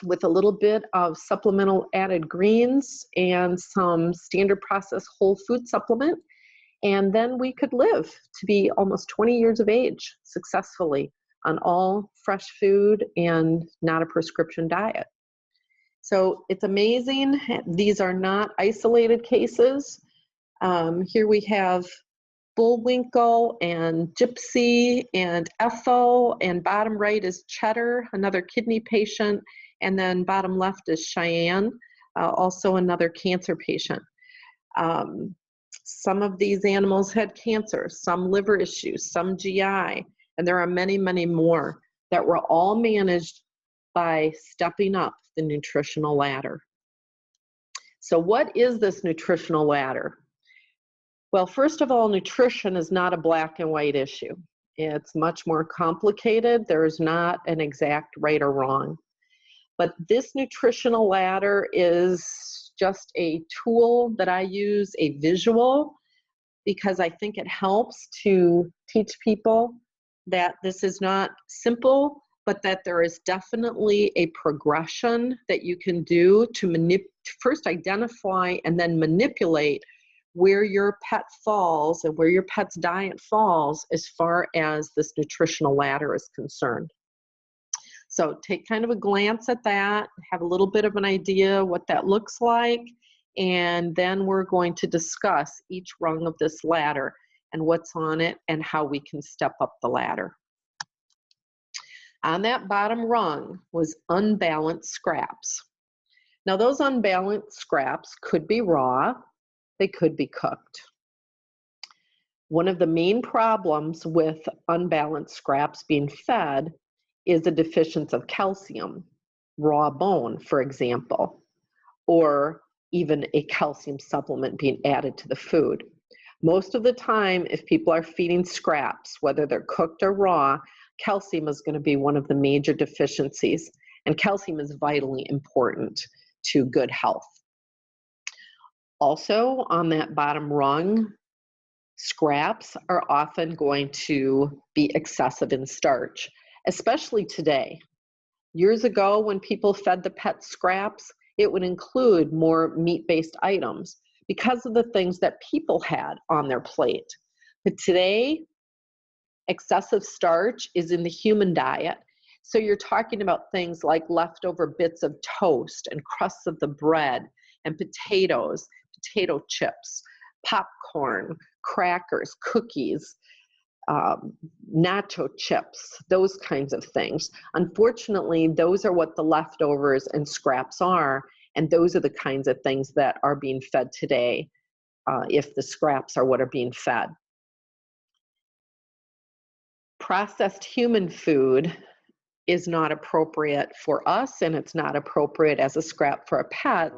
With a little bit of supplemental added greens and some standard process whole food supplement. And then we could live to be almost 20 years of age successfully on all fresh food and not a prescription diet. So it's amazing. These are not isolated cases. Here we have Bullwinkle and Gypsy and Ethel, and bottom right is Cheddar, another kidney patient, and then bottom left is Cheyenne, also another cancer patient. Some of these animals had cancer, some liver issues, some GI, and there are many, many more that were all managed by stepping up the nutritional ladder. So what is this nutritional ladder? Well, first of all, nutrition is not a black and white issue. It's much more complicated. There's not an exact right or wrong. But this nutritional ladder is just a tool that I use, a visual, because I think it helps to teach people that this is not simple, but that there is definitely a progression that you can do to first identify and then manipulate where your pet falls and where your pet's diet falls as far as this nutritional ladder is concerned. So take kind of a glance at that, have a little bit of an idea what that looks like, and then we're going to discuss each rung of this ladder and what's on it and how we can step up the ladder. On that bottom rung was unbalanced scraps. Now those unbalanced scraps could be raw, they could be cooked. One of the main problems with unbalanced scraps being fed is a deficiency of calcium, raw bone, for example, or even a calcium supplement being added to the food. Most of the time, if people are feeding scraps, whether they're cooked or raw, calcium is going to be one of the major deficiencies, and calcium is vitally important to good health. Also, on that bottom rung, scraps are often going to be excessive in starch, especially today. Years ago, when people fed the pet scraps, it would include more meat-based items because of the things that people had on their plate. But today, excessive starch is in the human diet. So you're talking about things like leftover bits of toast and crusts of the bread and potatoes, potato chips, popcorn, crackers, cookies, nacho chips, those kinds of things. Unfortunately, those are what the leftovers and scraps are, and those are the kinds of things that are being fed today, if the scraps are what are being fed. Processed human food is not appropriate for us, and it's not appropriate as a scrap for a pet